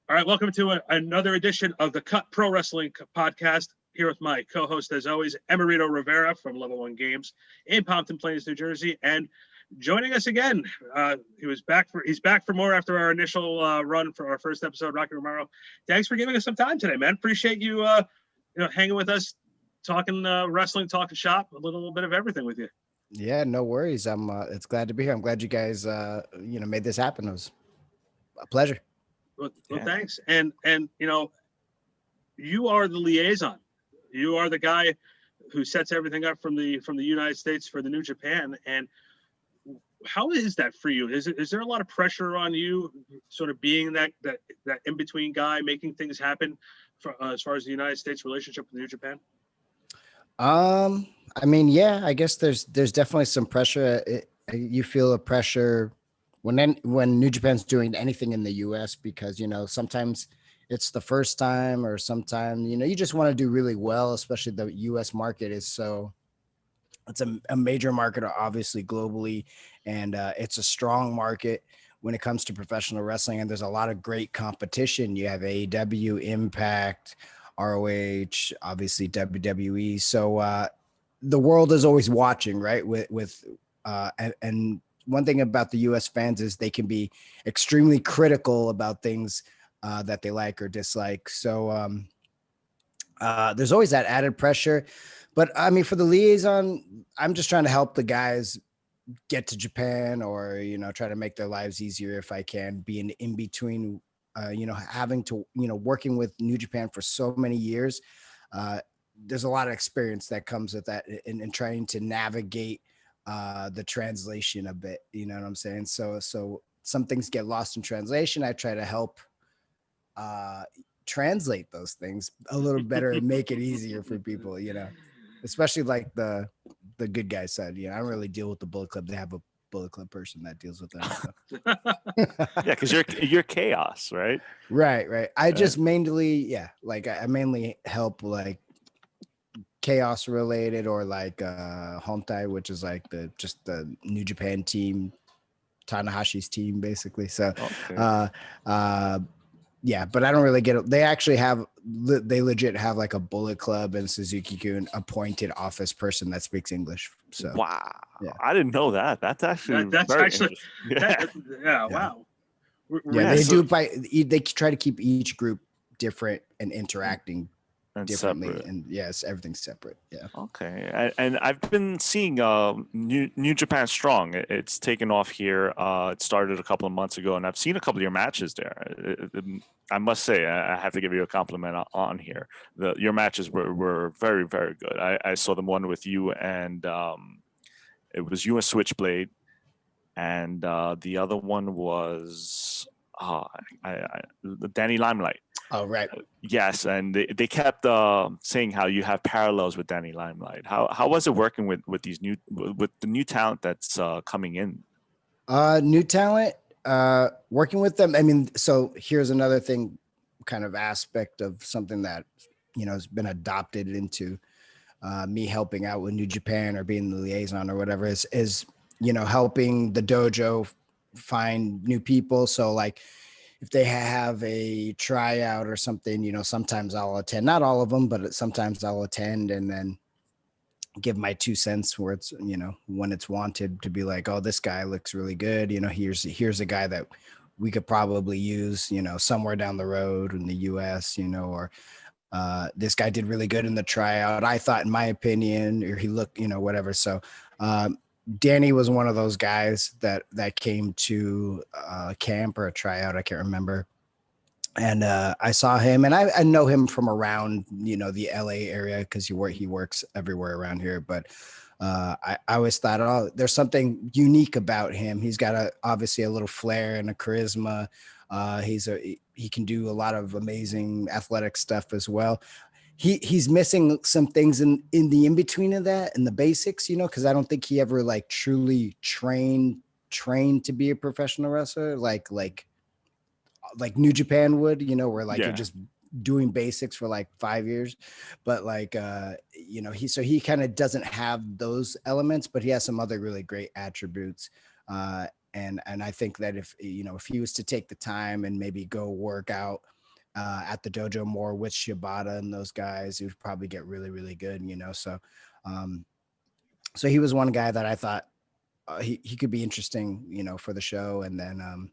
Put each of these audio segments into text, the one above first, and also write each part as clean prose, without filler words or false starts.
All right, welcome to another edition of the Cut Pro Wrestling Podcast. Here with my co-host, as always, Emerito Rivera from Level One Games in Pompton Plains, New Jersey, and joining us again, he's back for more after our initial run for our first episode. Rocky Romero, thanks for giving us some time today, man. Appreciate you, hanging with us, talking wrestling, talking shop, a little bit of everything with you. Yeah, no worries. It's glad to be here. I'm glad you guys, made this happen. It was a pleasure. Well, thanks. And you are the liaison. You are the guy who sets everything up from the United States for the New Japan. And how is that for you? Is there a lot of pressure on you, sort of being that in between guy, making things happen as far as the United States relationship with New Japan? Yeah, I guess there's definitely some pressure. You feel a pressure when New Japan's doing anything in the US because, sometimes it's the first time or sometimes, you just want to do really well, especially the US market it's a major market, obviously globally. And it's a strong market when it comes to professional wrestling. And there's a lot of great competition. You have AEW, Impact, ROH, obviously WWE. So the world is always watching, right? And one thing about the US fans is they can be extremely critical about things that they like or dislike. So there's always that added pressure. But I mean, for the liaison, I'm just trying to help the guys get to Japan or, try to make their lives easier if I can, be in between, having to, working with New Japan for so many years. There's a lot of experience that comes with that in trying to navigate the translation a bit, you know what I'm saying? So some things get lost in translation. I try to help translate those things a little better and make it easier for people, especially like the good guy side. I don't really deal with the Bullet Club. They have a Bullet Club person that deals with that. So. Yeah, because you're chaos, right? Right. I just mainly, I mainly help like chaos related or like Hontai, which is like the New Japan team, Tanahashi's team, basically. So yeah, but I don't really get it. They actually they legit have like a Bullet Club and Suzuki-kun appointed office person that speaks English. So wow, yeah. I didn't know that. That's actually Wow. They try to keep each group different and interacting and differently, separate. and yes, everything's separate. Yeah. Okay, and I've been seeing New Japan Strong. It's taken off here. It started a couple of months ago, and I've seen a couple of your matches there. I must say, I have to give you a compliment on here. Your matches were very, very good. I saw the one with you, and it was you and Switchblade, and the other one was Danny Limelight. Oh, right. Yes, and they kept saying how you have parallels with Danny Limelight. How was it working with the new talent that's coming in? New talent, working with them. I mean, so here's another thing, kind of aspect of something that has been adopted into me helping out with New Japan or being the liaison or whatever is helping the dojo find new people. So like, if they have a tryout or something, sometimes I'll attend, not all of them, but sometimes I'll attend and then give my 2 cents where it's, when it's wanted to be like, oh, this guy looks really good. Here's a guy that we could probably use, somewhere down the road in the US, or this guy did really good in the tryout. I thought, in my opinion, or he looked, whatever. So, Danny was one of those guys that came to a camp or a tryout. I can't remember. And I saw him, and I know him from around, the LA area because he works everywhere around here. But I always thought, oh, there's something unique about him. He's got obviously a little flair and a charisma. He can do a lot of amazing athletic stuff as well. He's missing some things in the in-between of that and the basics, because I don't think he ever like truly trained to be a professional wrestler like New Japan would, where like you're just doing basics for like 5 years. But like he kind of doesn't have those elements, but he has some other really great attributes. and I think that if he was to take the time and maybe go work out at the dojo more with Shibata and those guys, he would probably get really, really good. So he was one guy that I thought he could be interesting, for the show. And then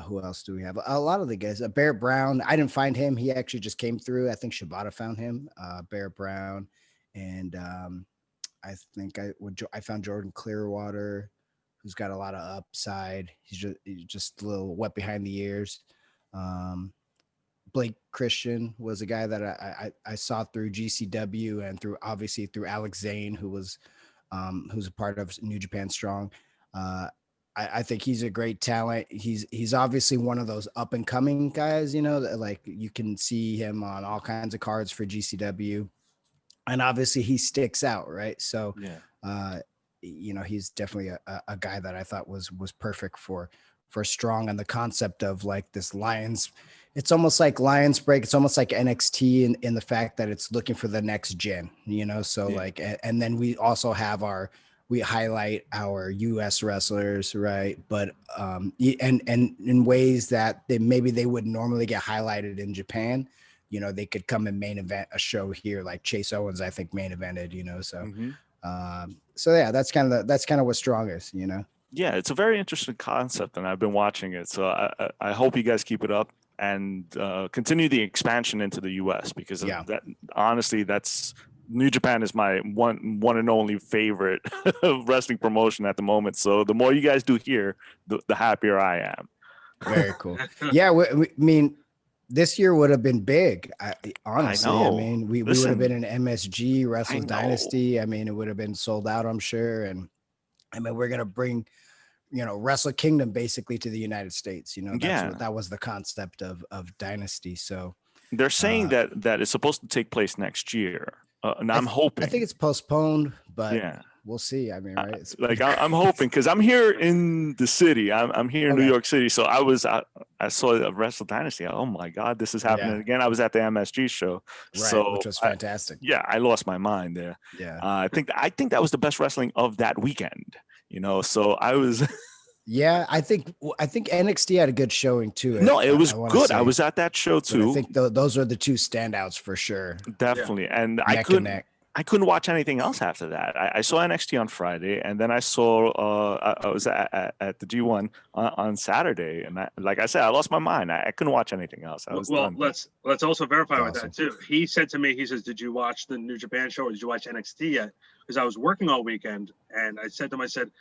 who else do we have? A lot of the guys. Barrett Brown. I didn't find him. He actually just came through. I think Shibata found him. Barrett Brown, and I think I found Jordan Clearwater, who's got a lot of upside. He's just a little wet behind the ears. Blake Christian was a guy that I saw through GCW and obviously through Alex Zane, who's a part of New Japan Strong. I think he's a great talent. He's obviously one of those up and coming guys, that, like, you can see him on all kinds of cards for GCW, and obviously he sticks out, right? So, he's definitely a guy that I thought was perfect for Strong, and the concept of like this Lions. It's almost like Lions Break. It's almost like NXT in the fact that it's looking for the next gen, So like, and then we also have we highlight our US wrestlers, right? But and in ways that they would normally get highlighted in Japan, they could come and main event a show here, like Chase Owens, I think main evented, so so yeah, that's kind of what Strong is, Yeah, it's a very interesting concept, and I've been watching it. So I hope you guys keep it up and continue the expansion into the US, because that honestly, that's New Japan is my one and only favorite wrestling promotion at the moment. So the more you guys do here, the happier I am. Very cool. Yeah, I mean, this year would have been big. Honestly, I mean, we would have been an MSG Wrestle Dynasty. I mean, it would have been sold out, I'm sure. And I mean, we're gonna bring, Wrestle Kingdom basically to the United States. That was the concept of Dynasty. So they're saying that it's supposed to take place next year. And I'm hoping. I think it's postponed, but we'll see. I mean, right? I'm hoping, because I'm here in the city. I'm here in New York City. So I saw a Wrestle Dynasty. Oh my God, this is happening again. I was at the MSG show, which was fantastic. I lost my mind there. Yeah, I think that was the best wrestling of that weekend. So I was. Yeah, I think NXT had a good showing too. No, it was good. I was at that show too. I think those are the two standouts for sure. Definitely, and I couldn't watch anything else after that. I saw NXT on Friday, and then I saw I was at the G1 on Saturday, and like I said, I lost my mind. I couldn't watch anything else. I was done. Let's also verify with that too. He said to me, he says, "Did you watch the New Japan show, or did you watch NXT yet?" Because I was working all weekend, and I said to him, I said,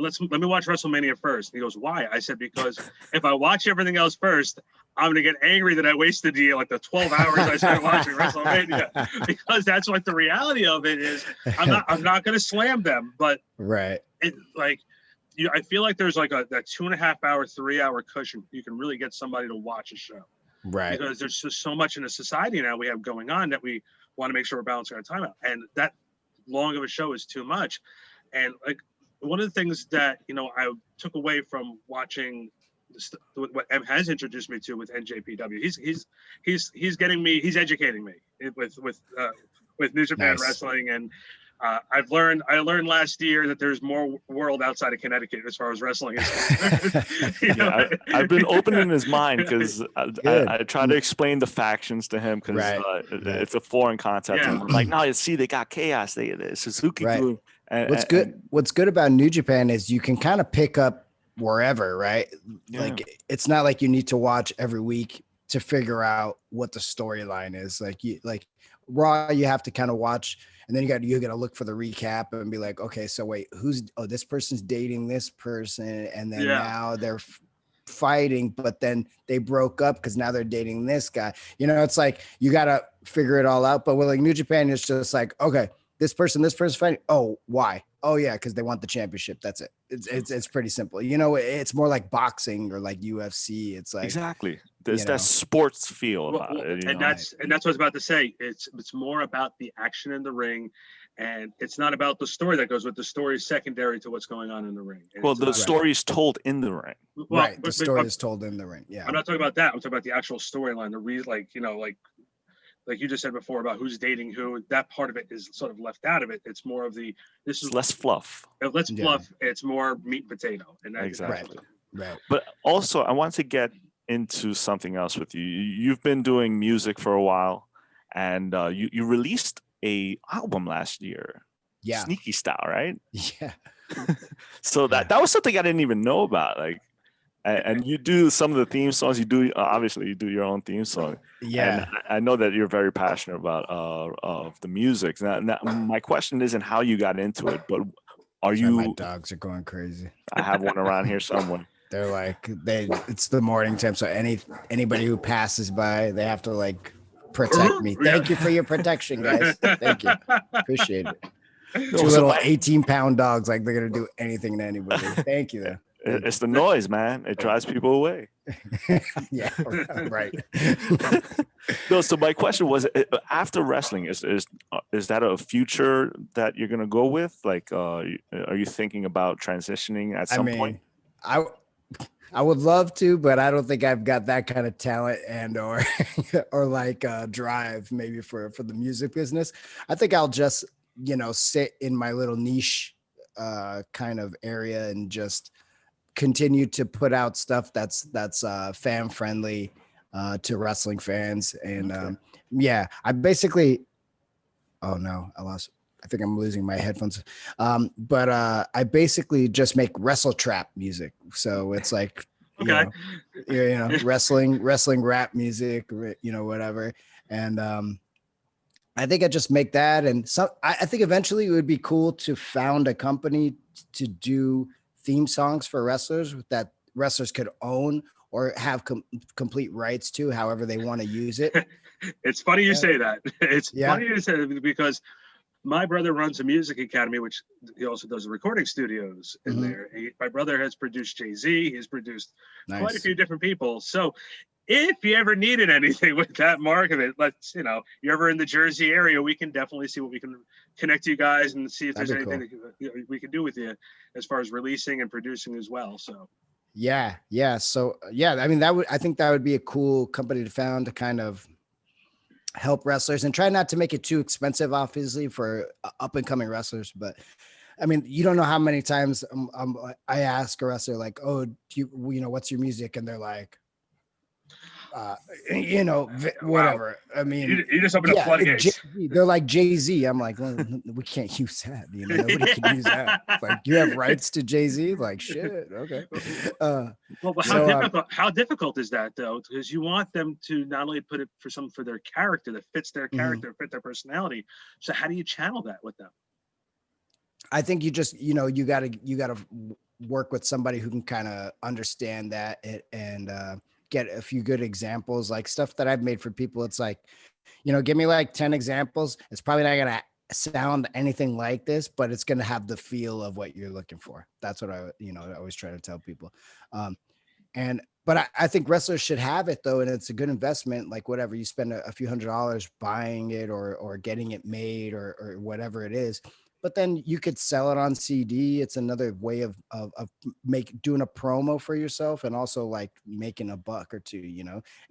let me watch WrestleMania first. And he goes, "Why?" I said, "Because if I watch everything else first, I'm gonna get angry that I wasted the 12 hours I spent watching WrestleMania." Because that's what the reality of it is. I'm not gonna slam them, but right. I feel like there's like that 2.5 hour, 3 hour cushion. You can really get somebody to watch a show. Right. Because there's just so much in the society now we have going on that we want to make sure we're balancing our time out. And that long of a show is too much. And like, one of the things that I took away from watching what M has introduced me to with NJPW, he's getting me, he's educating me with New Japan wrestling, and I learned last year that there's more world outside of Connecticut as far as wrestling is concerned. I've been opening his mind, because I try to explain the factions to him, because it's a foreign concept. And I'm like, no, you see, they got Chaos, they Suzuki. What's good about New Japan is you can kind of pick up wherever, right? Yeah. Like, it's not like you need to watch every week to figure out what the storyline is. Like Raw, you have to kind of watch, and then you got to look for the recap and be like, okay, so wait, this person's dating this person, and then now they're fighting, but then they broke up because now they're dating this guy. It's like you got to figure it all out. But with like New Japan, it's just like, okay, this person's fighting. Oh, why? Oh yeah, because they want the championship. That's it. It's pretty simple. It's more like boxing or like UFC. It's like, exactly. There's that sports feel about it. That's what I was about to say. It's more about the action in the ring, and it's not about the story that goes with the story secondary to what's going on in the ring. Well, the story is told in the ring. Right. The story is told in the ring. Yeah. I'm not talking about that. I'm talking about the actual storyline. The reason, like you just said before about who's dating who, that part of it is sort of left out of it. It's more of this It's is less fluff. let's Yeah. fluff. It's more meat and potato, and Exactly. Right. But also, I want to get into something else with you. You've been doing music for a while, and you released a album last year, Yeah. Sneaky Style, right? Yeah. So that was something I didn't even know about. Like, and you do some of the theme songs. You do obviously you do your own theme song. Yeah. And I know that you're very passionate about of the music. Now, my question isn't how you got into it, but are Sorry, my you? dogs are going crazy. I have one around here somewhere. They're like it's the morning time, so anybody who passes by, they have to like protect me. Thank you for your protection, guys. Thank you. Appreciate it. No, Two so little 18-pound dogs, like they're gonna do anything to anybody. Thank you, though. it's the noise, man. It drives people away. Yeah, right. No, so my question was, after wrestling, is that a future that you're gonna go with? Like, are you thinking about transitioning at some point? I would love to, but I don't think I've got that kind of talent and or like drive maybe for the music business. I think I'll just sit in my little niche kind of area and just continue to put out stuff that's fan friendly to wrestling fans. And yeah, I basically, oh no, I think I'm losing my headphones. But I basically just make wrestle trap music. So it's like, Okay. wrestling rap music, whatever. And I think I just make that. And I think eventually it would be cool to found a company to do theme songs for wrestlers that wrestlers could own or have complete rights to, however they want to use it. It's funny you say that. It's Yeah. funny you say that because my brother runs a music academy, which he also does the recording studios in there. My brother has produced Jay-Z. He's produced quite a few different people. So if you ever needed anything with that market, you're ever in the Jersey area, we can definitely see what we can connect you guys and see if there's anything that we can do with you as far as releasing and producing as well. So yeah. So yeah, I mean, I think that would be a cool company to found to kind of help wrestlers and try not to make it too expensive, obviously, for up and coming wrestlers. But I mean, you don't know how many times I ask a wrestler like, "Oh, do you what's your music?" And they're like, whatever. I mean, you just open up floodgates. They're like Jay-Z. I'm like, well, we can't use that. Nobody can use that. Like, you have rights to Jay-Z? Like, shit. Okay. But how difficult is that though? Because you want them to not only put it for their character that fits their character, fit their personality. So how do you channel that with them? I think you just, you gotta work with somebody who can kind of understand that and get a few good examples, like stuff that I've made for people. It's like, give me like 10 examples. It's probably not going to sound anything like this, but it's going to have the feel of what you're looking for. That's what I always try to tell people. But I think wrestlers should have it though. And it's a good investment. Like whatever you spend a few $100s buying it or getting it made or whatever it is. But then you could sell it on CD. It's another way of doing a promo for yourself and also like making a buck or two,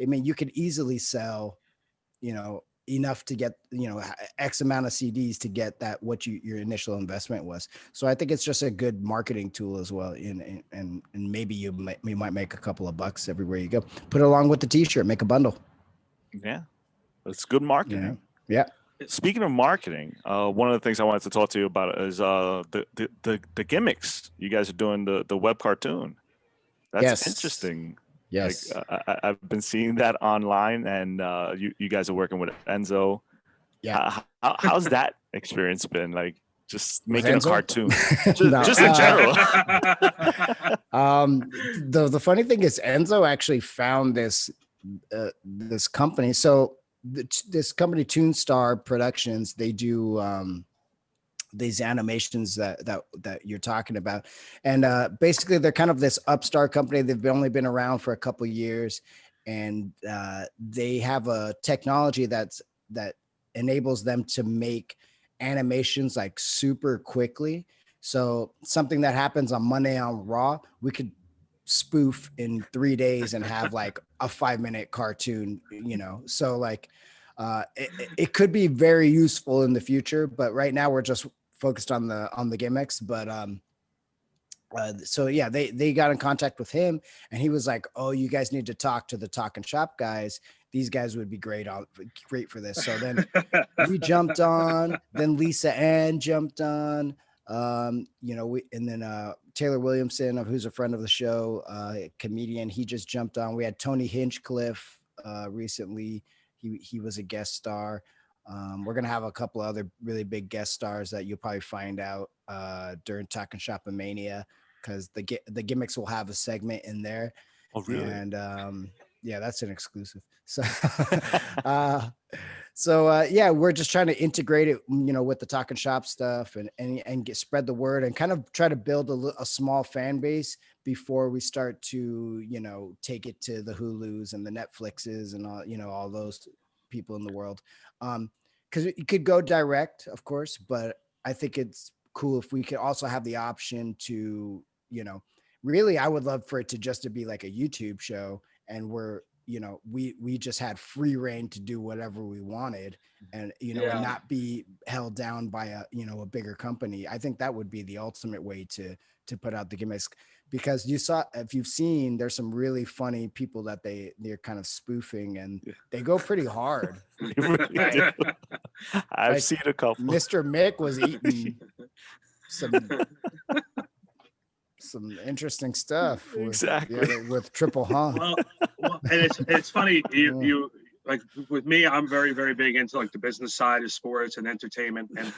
I mean, you could easily sell, enough to get, X amount of CDs to get that, what your initial investment was. So I think it's just a good marketing tool as well. And maybe you might make a couple of bucks everywhere you go. Put it along with the t-shirt, make a bundle. Yeah. It's good marketing. Yeah. Speaking of marketing, one of the things I wanted to talk to you about is the gimmicks. You guys are doing the web cartoon. That's interesting. Yes. Like, I've been seeing that online, and you guys are working with Enzo. Yeah. How's that experience been? Like just making a cartoon, No. just in general. The funny thing is Enzo actually found this company. So this company, Toonstar Productions, they do these animations that you're talking about, and basically they're kind of this upstart company. They've only been around for a couple of years, and they have a technology that enables them to make animations like super quickly. So something that happens on Monday on Raw, we could spoof in 3 days and have like a 5-minute cartoon, so like It could be very useful in the future, but right now we're just focused on the gimmicks. But so yeah, they got in contact with him, and he was like, "Oh, you guys need to talk to the Talkin Shop guys. These guys would be great for this." So then we jumped on. Then Lisa Ann jumped on. And then Taylor Williamson, who's a friend of the show, comedian, he just jumped on. We had Tony Hinchcliffe recently. He was a guest star. We're gonna have a couple of other really big guest stars that you'll probably find out during Talkin Shop and Mania, because the gimmicks will have a segment in there. Oh, really? And yeah, that's an exclusive. Yeah, we're just trying to integrate it, with the Talkin Shop stuff and spread the word and kind of try to build a small fan base before we start to, take it to the Hulus and the Netflixes and all those people in the world. Because you could go direct, of course, but I think it's cool if we could also have the option to, really, I would love for it to just to be like a YouTube show, and we just had free reign to do whatever we wanted, and and not be held down by a bigger company. I think that would be the ultimate way to put out the gimmicks, because if you've seen, there's some really funny people that they're kind of spoofing, and they go pretty hard. I've seen a couple. Mr. Mick was eating some interesting stuff with Triple Huh. Well, and it's funny, you like, with me, I'm very, very big into like the business side of sports and entertainment, and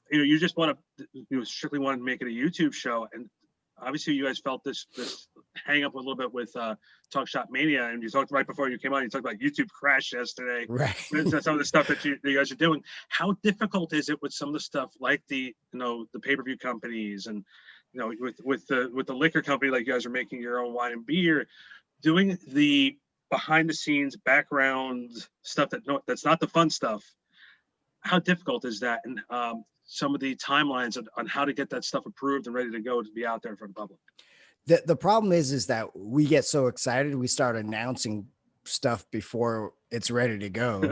you just want to strictly want to make it a YouTube show, and obviously you guys felt this hang up a little bit with Talk Shop Mania, and you talked right before you came on, you talked about YouTube crash yesterday, right? Some of the stuff that you guys are doing. How difficult is it with some of the stuff like the pay-per-view companies, and with the liquor company, like you guys are making your own wine and beer, doing the behind the scenes background stuff that's not the fun stuff? How difficult is that? And some of the timelines on how to get that stuff approved and ready to go to be out there for the public. The problem is that we get so excited, we start announcing stuff before it's ready to go,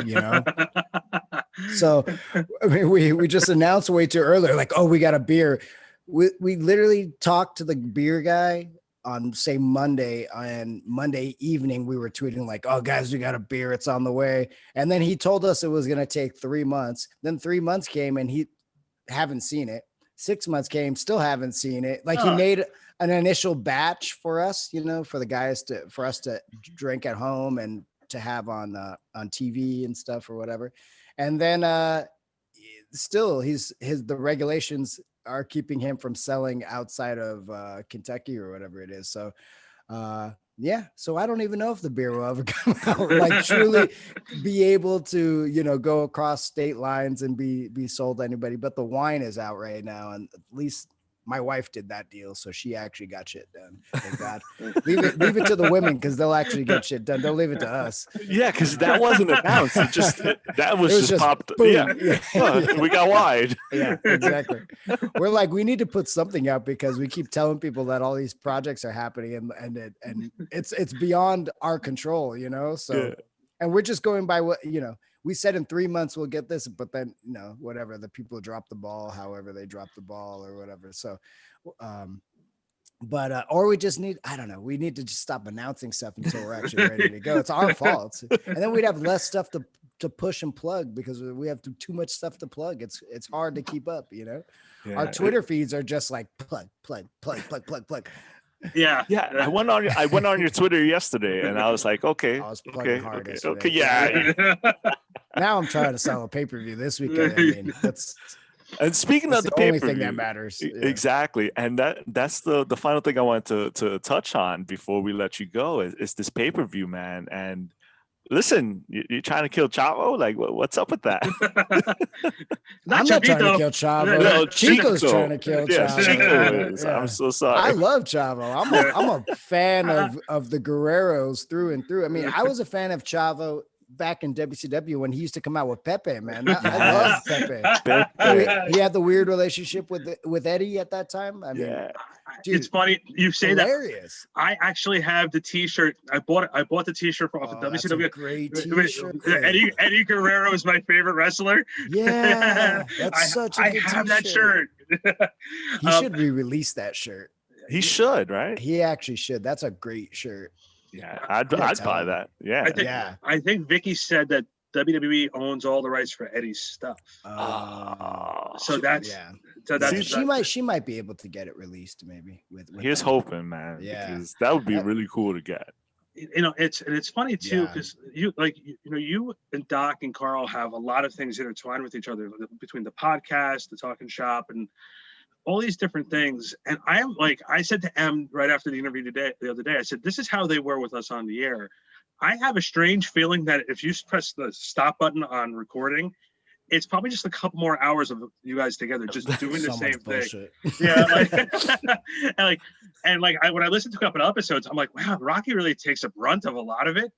So I mean, we just announced way too early, like, oh, we got a beer. We literally talked to the beer guy on, say, Monday, and Monday evening we were tweeting like, oh guys, we got a beer, it's on the way. And then he told us it was going to take 3 months. Then 3 months came and he haven't seen it. 6 months came, still haven't seen it. Like, he made an initial batch for us, for the guys for us to drink at home and to have on TV and stuff or whatever. And then still the regulations are keeping him from selling outside of Kentucky or whatever it is. So so I don't even know if the beer will ever come out, like truly be able to go across state lines and be sold to anybody. But the wine is out right now, and at least my wife did that deal, so she actually got shit done. Thank God. leave it to the women, because they'll actually get shit done. Don't leave it to us. Yeah, because that wasn't announced. That was just popped. Boom. Yeah. We got wide. Yeah, exactly. We're like, we need to put something out, because we keep telling people that all these projects are happening, and it's beyond our control, So, and we're just going by what we said in 3 months we'll get this, but then whatever, the people drop the ball, however they drop the ball or whatever. So, or we just need, I don't know, we need to just stop announcing stuff until we're actually ready to go. It's our fault, and then we'd have less stuff to push and plug, because we have too much stuff to plug. It's hard to keep up, Yeah. Our Twitter feeds are just like plug. Yeah. I went on your Twitter yesterday, and I was like, okay, I was plugging hard yesterday. okay, yeah. Now I'm trying to sell a pay-per-view this weekend. I mean, and speaking of the only pay-per-view, thing that matters. Yeah. Exactly, and that's the final thing I wanted to touch on before we let you go is this pay-per-view, man. And listen, you're trying to kill Chavo? Like, what's up with that? I'm not trying to kill Chavo. No, Chico's trying to kill Chavo. Chico is. Yeah. I'm so sorry. I love Chavo. I'm a fan of the Guerreros through and through. I mean, I was a fan of Chavo back in WCW when he used to come out with Pepe, man. I love Pepe. He had the weird relationship with Eddie at that time. I mean, Dude, it's funny you say hilarious. that. I actually have the T-shirt. I bought the T-shirt off of That's a WCW. great T-shirt. Eddie Guerrero is my favorite wrestler. Yeah, that's such a good T-shirt. I have that shirt. He should re-release that shirt. He should, right? He actually should. That's a great shirt. Yeah, I'd buy that. Yeah. I think Vicky said that WWE owns all the rights for Eddie's stuff. So she might be able to get it released maybe with Here's them. hoping, man. Yeah, because that would be really cool to get. It's funny too because you and Doc and Carl have a lot of things intertwined with each other between the podcast, the Talkin Shop, and all these different things. And I said to Em right after the interview the other day, I said, this is how they were with us on the air. I have a strange feeling that if you press the stop button on recording, it's probably just a couple more hours of you guys together just doing the same thing. Yeah. When I listen to a couple of episodes, I'm like, wow, Rocky really takes a brunt of a lot of it.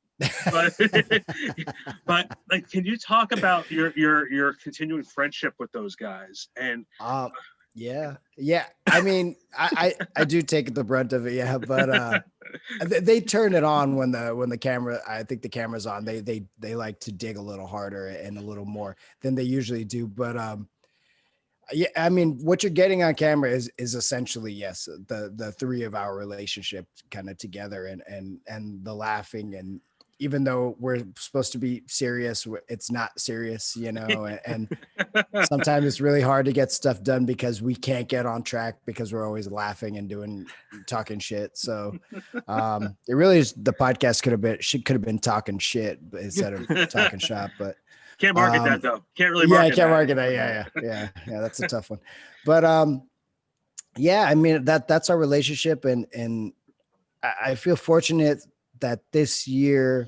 But can you talk about your continuing friendship with those guys? And yeah. I mean, I do take the brunt of it. Yeah. But they turn it on when the camera, I think the camera's on, they like to dig a little harder and a little more than they usually do. But yeah, I mean, what you're getting on camera is essentially, yes, the three of our relationship kind of together and the laughing. And even though we're supposed to be serious, it's not serious, and sometimes it's really hard to get stuff done because we can't get on track because we're always laughing and talking shit. So it really is, the podcast could have been talking shit instead of talking shop, but can't market that though. Can't really market can't market that. Yeah. That's a tough one. But yeah, I mean, that's our relationship. And I feel fortunate that this year,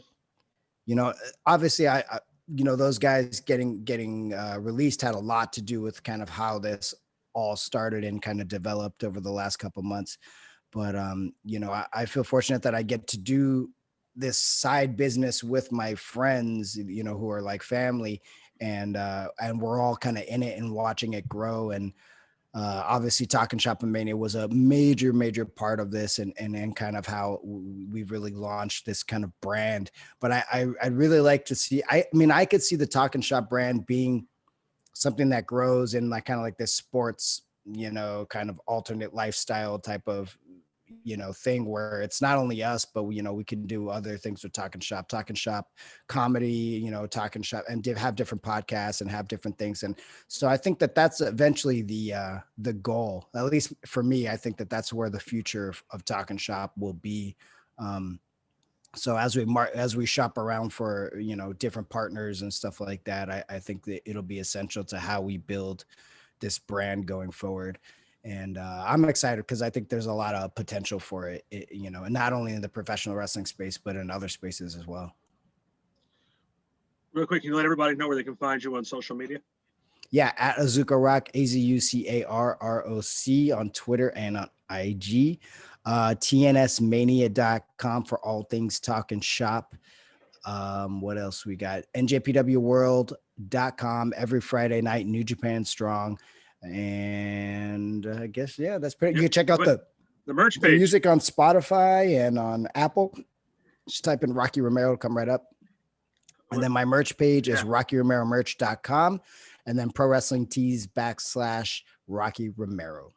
obviously I those guys getting released had a lot to do with kind of how this all started and kind of developed over the last couple of months. But I feel fortunate that I get to do this side business with my friends, who are like family, and we're all kind of in it and watching it grow. And obviously Talkin Shop and Mania was a major part of this and kind of how we've really launched this kind of brand. But I'd really like to see, I mean, I could see the Talkin Shop brand being something that grows in like kind of like this sports, kind of alternate lifestyle type of, thing where it's not only us, but we can do other things with Talkin Shop comedy, Talkin Shop, and have different podcasts and have different things. And so I think that that's eventually the goal, at least for me. I think that that's where the future of Talkin Shop will be. So as we shop around for, different partners and stuff like that, I think that it'll be essential to how we build this brand going forward. And I'm excited because I think there's a lot of potential for it, and not only in the professional wrestling space, but in other spaces as well. Real quick, can you let everybody know where they can find you on social media? Yeah, at Azuka Rock, AZUCARROC on Twitter and on IG. TNSmania.com for all things Talkin Shop. What else we got? NJPWworld.com every Friday night, New Japan Strong. And I guess, that's pretty. You can check out the merch page, music on Spotify and on Apple. Just type in Rocky Romero, come right up. And then my merch page is RockyRomeroMerch.com, and then Pro Wrestling Tees /Rocky Romero.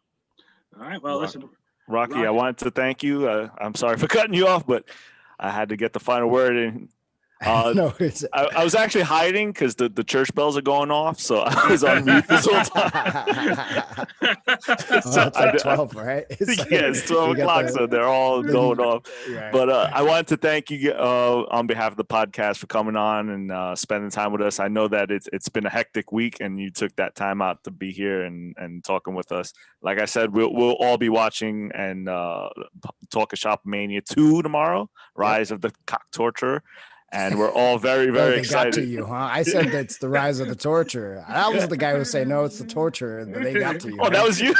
All right. Well, listen, Rocky, I wanted to thank you. I'm sorry for cutting you off, but I had to get the final word in. No, I was actually hiding because the church bells are going off, so I was on mute this whole time. So it's like 12, right? It's 12 o'clock, so they're all going off. Right. But I wanted to thank you on behalf of the podcast for coming on and spending time with us. I know that it's been a hectic week, and you took that time out to be here and talking with us. Like I said, we'll all be watching and Talkin Shop Mania 2 tomorrow, Rise of the Cock Torturer. and we're all very, Oh, very they got excited. to you, huh? I said that's the rise of the torture. I was the guy who say no, it's the torture, but they got to you. Oh, that huh? was you.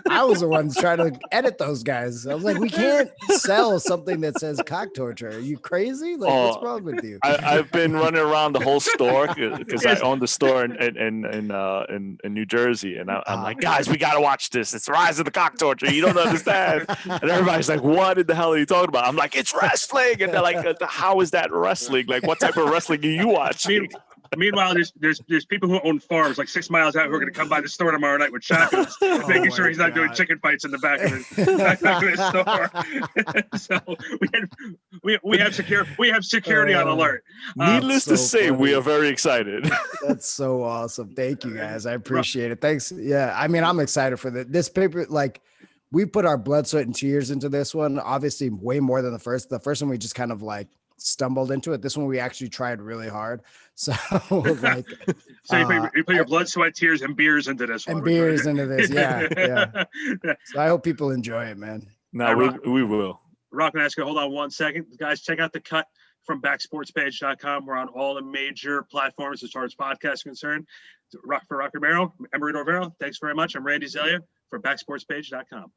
I was the one trying to edit those guys. I was like, we can't sell something that says cock torture. Are you crazy? Like, what's wrong with you? I've been running around the whole store because I own the store in New Jersey, and I'm like, guys, we gotta watch this. It's the rise of the cock torture. You don't understand. And everybody's like, what in the hell are you talking about? I'm like, it's wrestling, and they're like, how is that wrestling? Like, what type of wrestling are you watching? Meanwhile, there's people who own farms like 6 miles out who are going to come by the store tomorrow night with shotguns, making sure he's not doing chicken fights in the back of his store. So we have security on alert. Needless to say, funny. we are very excited. That's so awesome. Thank you guys. I appreciate it. Thanks. Yeah. I mean, I'm excited for this paper. Like, we put our blood, sweat, and tears into this one. Obviously, way more than the first. The first one we just kind of like stumbled into it. This one we actually tried really hard. So like, so you put your blood, sweat, tears, and beers into this one. And beers into this. Yeah. So I hope people enjoy it, man. No, we will. Rock and Asker, hold on 1 second. Guys, check out the cut from backsportspage.com. We're on all the major platforms as far as podcasts are concerned. For Rock Romero, Emerito Rivera, thanks very much. I'm Randy Zellea for backsportspage.com.